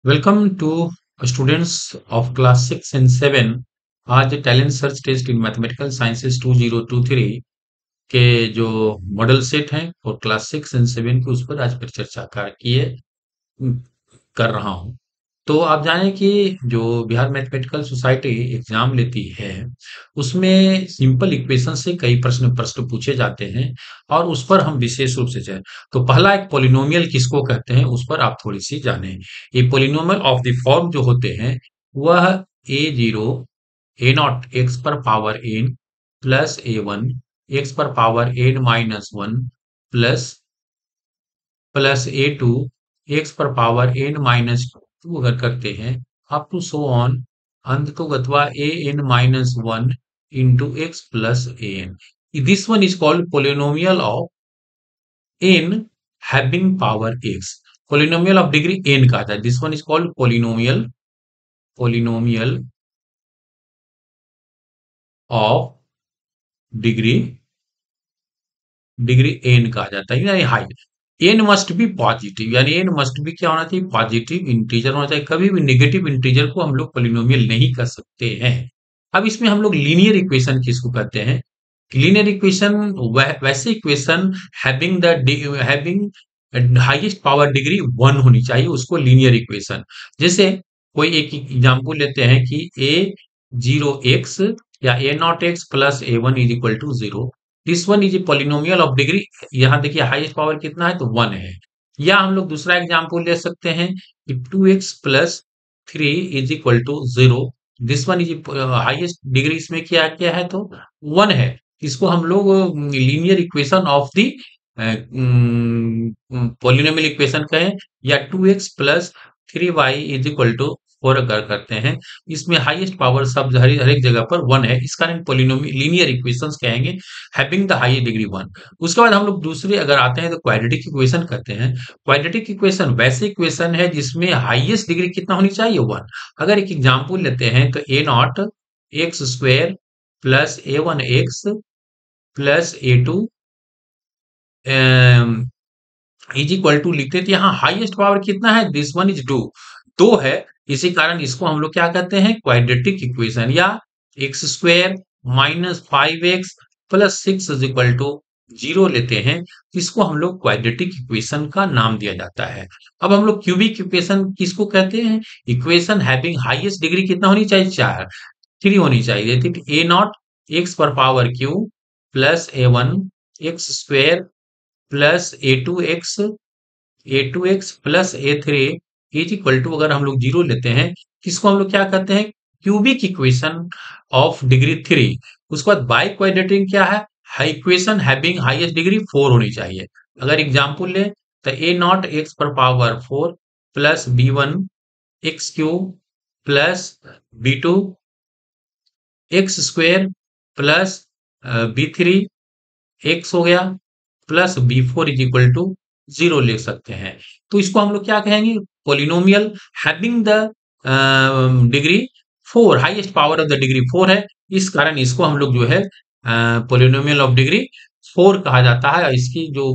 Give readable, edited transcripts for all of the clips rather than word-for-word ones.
Welcome to students of class 6 and 7। आज talent search test in mathematical sciences 2023 के जो model set हैं और क्लास 6 एंड 7 के उस पर आज फिर चर्चा कर रहा हूं। तो आप जानें कि जो बिहार मैथमेटिकल सोसाइटी एग्जाम लेती है उसमें सिंपल इक्वेशन से कई प्रश्न प्रश्न पूछे जाते हैं और उस पर हम विशेष रूप से जाए तो पहला एक पोलिनोमियल किसको कहते हैं उस पर आप थोड़ी सी जानें। ये पोलिनोमियल ऑफ द फॉर्म जो होते हैं वह a0 a0 x पर power n plus a1 x पर power n minus 1 plus plus a2 x पर पावर n माइनस 2 अगर करते हैं अप टू सो ऑन अंत तो गत्वा a n minus 1 into x plus a n। This one is called polynomial of n having power x। Polynomial of degree n कहा जाता है। This one is called polynomial of degree n कहा जाता है यानी high. n must be positive यानी n must be क्या होना चाहिए, पॉजिटिव इंटीजर होना चाहिए। कभी भी नेगेटिव इंटीजर को हम लोग पोलिनोमियल नहीं कर सकते हैं। अब इसमें हम लोग लीनियर इक्वेशन किसको कहते हैं? लीनियर इक्वेशन वैसे equation having highest power degree 1 होनी चाहिए, उसको लीनियर इक्वेशन। जैसे कोई एक एग्जांपल लेते हैं कि a0x या a0x plus a1 is equal to 0। This one is a polynomial of degree, यहाँ देखिए हाईएस्ट पावर कितना है तो 1 है। या हम लोग दूसरा एग्जांपल ले सकते हैं कि 2x plus 3 is equal to 0। This one is highest degree इसमें क्या क्या है तो 1 है। इसको हम लोग linear equation of the polynomial equation कहें। या 2x plus 3y is equal to 4 अगर करते हैं, इसमें हाईएस्ट पावर सब हर एक जगह पर 1 है, इस कारण पोलिनोमियल लीनियर इक्वेशंस कहेंगे हैविंग द हाईएस्ट डिग्री 1। उसके बाद हम लोग दूसरे अगर आते हैं तो क्वाड्रेटिक इक्वेशन कहते हैं। क्वाड्रेटिक इक्वेशन वैसे इक्वेशन है जिसमें हाईएस्ट डिग्री कितना होनी चाहिए 1। अगर एक एग्जांपल लेते हैं तो a0 x square plus a1x plus a2 is equal to लिखते थे। यहाँ हाईएस्ट पावर कितना है, दिस वन इज 2, 2 है। इसी कारण इसको हम लोग क्या कहते हैं, क्वाड्रेटिक इक्वेशन। या x square minus 5x plus 6 is equal to 0 लेते हैं, इसको हम लोग क्वाड्रेटिक इक्वेशन का नाम दिया जाता है। अब हम लोग क्यूबिक इक्वेशन किसको कहते हैं? इक्वेशन हैविंग हाईएस्ट डिग्री कितना होनी चाहिए, 4, 3 होनी चाहिए। ठीक, ए नॉट एक्स पर power q plus a1 x square plus a two x plus a3 is equal to, अगर हम लोग 0 लेते हैं, किसको हम लोग क्या कहते हैं, क्यूबिक इक्वेशन ऑफ डिग्री 3। उसके बाद बाई क्वाड्रेटिक क्या है, इक्वेशन हैविंग हाईएस्ट डिग्री 4 होनी चाहिए। अगर एग्जांपल ले तो ए नॉट एक्स पर power 4 plus b1 x cube plus b2 x square plus b3 x हो गया plus b4 is equal to 0 लिख सकते हैं। तो इसको हम लोग क्या कहेंगे, polynomial having the degree 4, highest power of the degree 4 है, इस कारण इसको हम लोग जो है पोलिनोमियल ऑफ डिग्री 4 कहा जाता है। इसकी जो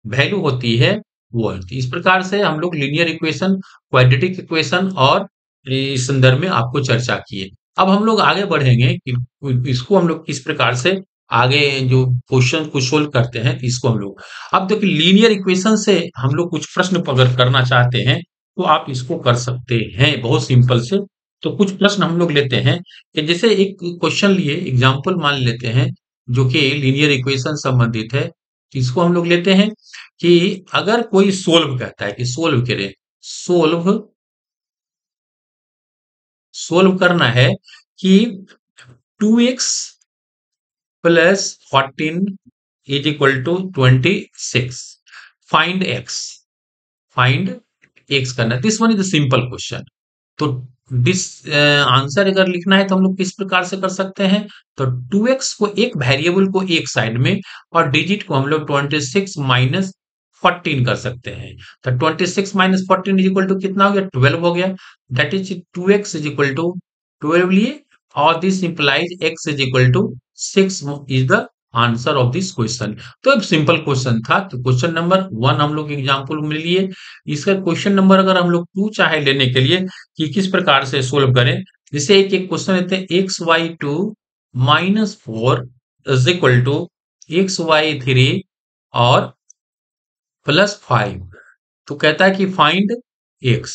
वैल्यू होती है वो होती है। इस प्रकार से हम लोग लीनियर इक्वेशन, क्वाड्रेटिक इक्वेशन और इस संदर्भ में आपको चर्चा किए। अब हम लोग आगे बढ़ेंगे कि इसको हम लोग किस प्रकार से आगे जो क्वेश्चन को सोल्व करते हैं, इसको हम लोग अब देखिए लीनियर इक्वेशन से हम लोग कुछ प्रश्न अगर करना चाहते हैं तो आप इसको कर सकते हैं बहुत सिंपल से। तो कुछ प्रश्न हम लोग लेते हैं कि जैसे एक क्वेश्चन लिए एग्जांपल मान लेते हैं जो कि लीनियर इक्वेशन संबंधित है। इसको हम लोग लेते हैं कि अगर कोई सोल्व कहता है कि सोल्व करें, सोल्व सोल्व करना है कि 2x plus 14 is equal to 26, find x, find x करना। This one is the simple question. तो दिस आंसर अगर लिखना है तो हम लोग किस प्रकार से कर सकते हैं, तो 2x को एक वेरिएबल को एक साइड में और डिजिट को हम लोग 26 माइनस 14 कर सकते हैं। तो 26 माइनस 14 इज इक्वल टू कितना हो गया, 12 हो गया। That is 2x is equal to 12 लिए और this implies x is equal to 6 is the answer of this question. तो एक सिंपल क्वेश्चन था, तो क्वेश्चन नंबर 1 हम लोग एग्जांपल में लिए। इसका क्वेश्चन नंबर अगर हम लोग 2 चाहे लेने के लिए कि किस प्रकार से सोल्व करें, जैसे एक एक क्वेश्चन लेते हैं, x y two minus four is equal to x y three और प्लस फाइव। तो कहता है कि फाइंड एक्स,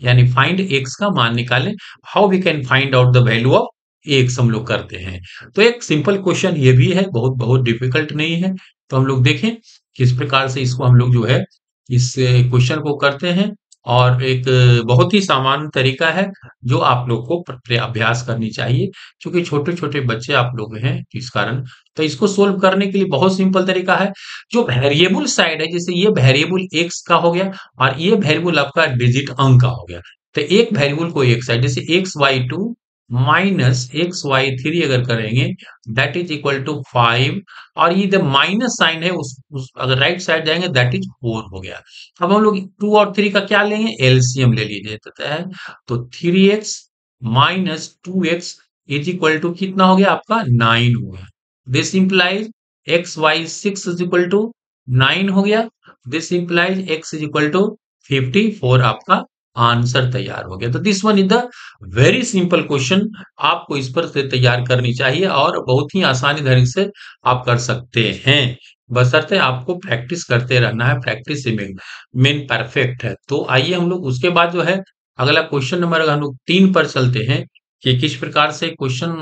यानी फाइंड एक्स का मान निकालें। How we can find out the value of x हम लोग करते हैं। तो एक सिंपल क्वेश्चन ये भी है, बहुत बहुत डिफिकल्ट नहीं है। तो हम लोग देखें किस प्रकार से इसको हम लोग जो है इस क्वेश्चन को करते हैं। और एक बहुत ही सामान्य तरीका है जो आप लोग को अभ्यास करनी चाहिए, क्योंकि छोटे छोटे बच्चे आप लोग हैं इस कारण। तो इसको सोल्व करने के लिए बहुत सिंपल तरीका है। जो वेरिएबल साइड है, जैसे ये वेरिएबल एक्स का हो गया और ये वेरिएबल आपका डिजिट अंक का हो गया। तो एक वेरिएबल को एक साइड, जैसे x y two minus x y three अगर करेंगे, that is equal to five. और ये जो माइनस साइन है उस अगर राइट साइड जाएंगे दैट इज फोर हो गया। अब हम लोग टू और थ्री का क्या लेंगे, एलसीएम ले लीजिए देता है। तो three x minus two x is equal to कितना हो गया आपका, नाइन हो गया। This implies x y six is equal to nine हो गया। This implies x is equal to 54, आपका आंसर तैयार हो गया। तो this one is the very simple question, आपको इस पर से तैयार करनी चाहिए और बहुत ही आसानी ढंग से आप कर सकते हैं। बशर्ते आपको प्रैक्टिस करते रहना है, प्रैक्टिस से मेन परफेक्ट है। तो आइए हम लोग उसके बाद जो है अगला क्वेश्चन नंबर हम लोग 3 पर चलते हैं कि किस प्रकार से क्वेश्चन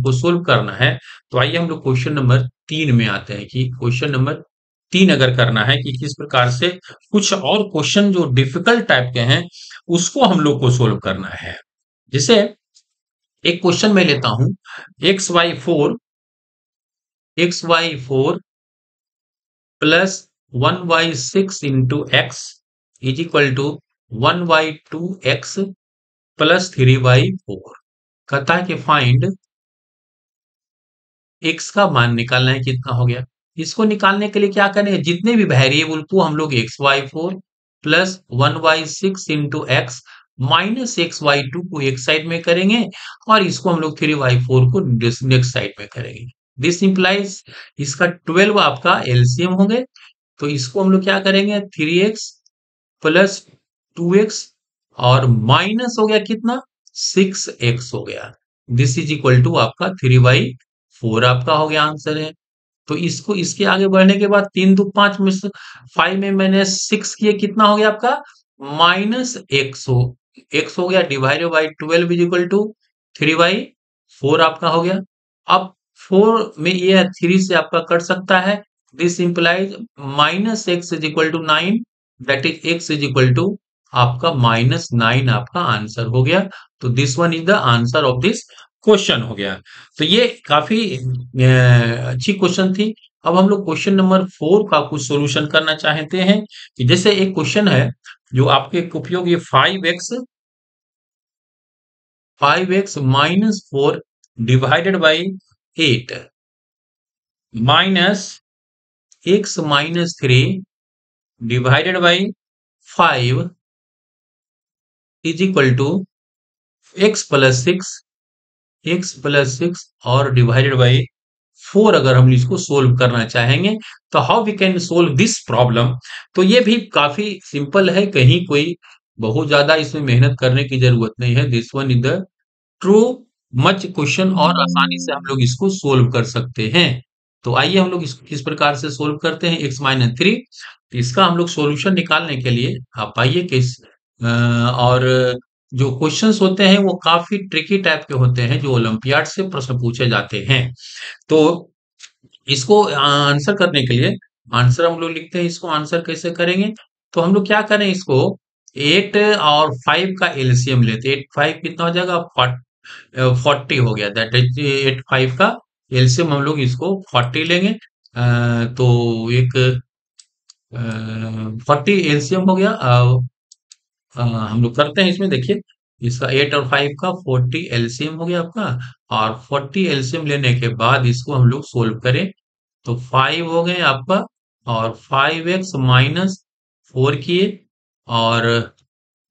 को सोल्व करना है। तो आइए हम लोग क्वेश्चन नंबर 3 में आते हैं कि क्वेश्चन नंबर 3 अगर करना है कि किस प्रकार से कुछ और क्वेश्चन जो डिफिकल्ट टाइप के हैं उसको हम लोग को सोल्व करना है। जैसे एक क्वेश्चन मैं लेता हूं, x y four plus one y six into x is equal to one y two x plus three y four. कहता है कि फाइंड एक्स का मान निकालना है, कितना हो गया। इसको निकालने के लिए क्या करें, जितने भी वेरिएबल को हम लोग x y four plus one y six into x minus x y two को एक साइड में करेंगे और इसको हम लोग थ्री वाई फोर को नेक्स्ट साइड में करेंगे। दिस इंप्लाइज इसका 12 आपका एलसीएम हो गए। तो इसको हम लोग क्या करेंगे, three x plus two x और माइनस हो गया कितना, सिक्स एक्स हो गया। दिस इज इक्वल टू आपका थ्री बाई फोर आपका हो गया आंसर है। तो इसको इसके आगे बढ़ने के बाद तीन दो पांच में से फाइव में मैंने सिक्स किए, कितना हो गया आपका, माइनस एक्स हो गया divided by 12 is equal to three by four आपका हो गया। अब फोर में ये है थ्री से आपका कट सकता है। This implies minus x is equal to nine, that is x is equal to आपका माइनस नाइन आपका आंसर हो गया। तो this one is the answer of this question हो गया। तो ये काफी अच्छी क्वेश्चन थी। अब हम लोग क्वेश्चन नंबर 4 का कुछ सॉल्यूशन करना चाहते हैं कि जैसे एक क्वेश्चन है जो आपके उपयोग, ये five x minus four divided by eight minus x minus three divided by five is equal to x plus six और डिवाइडेड बाई फोर। अगर हम इसको सोल्व करना चाहेंगे तो how we can solve this problem. तो ये भी काफी सिंपल है, कहीं कोई बहुत ज्यादा इसमें मेहनत करने की जरूरत नहीं है। This one is the true much question और आसानी से हम लोग इसको सोल्व कर सकते हैं। तो आइए हम लोग इसको किस प्रकार से सोल्व करते हैं, एक्स माइनस थ्री। इसका हम लोग सॉल्यूशन निकालने के लिए आप आइए किस और जो क्वेश्चंस होते हैं वो काफी ट्रिकी टाइप के होते हैं, जो ओलंपियाड से प्रश्न पूछे जाते हैं। तो इसको आंसर करने के लिए आंसर हम लोग लिखते हैं, इसको आंसर कैसे करेंगे। तो हम लोग क्या करें, इसको एट और फाइव का एलसीएम लेते हैं। एट फाइव कितना हो जाएगा, 40 हो गया। दैट इज एट फाइव का एलसीएम हम लोग इसको 40 लेंगे। तो एक 40 एलसीएम हो गया। हम लोग करते हैं इसमें, देखिए इसका एट और फाइव का 40 एलसीएम हो गया आपका। और 40 एलसीएम लेने के बाद इसको हम लोग सोल्व करें तो फाइव हो गए आपका और फाइव एक्स माइनस फोर किए। और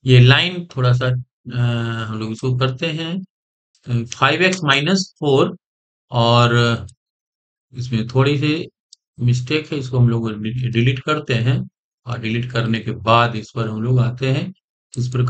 ये लाइन थोड़ा सा हम लोग इसको करते हैं, फाइव एक्स माइनस फोर और इसमें थोड़ी सी मिस्टेक है, इसको हम लोग डिलीट करते हैं और डिलीट करने के बाद इस पर हम लोग आते हैं इस प्रकार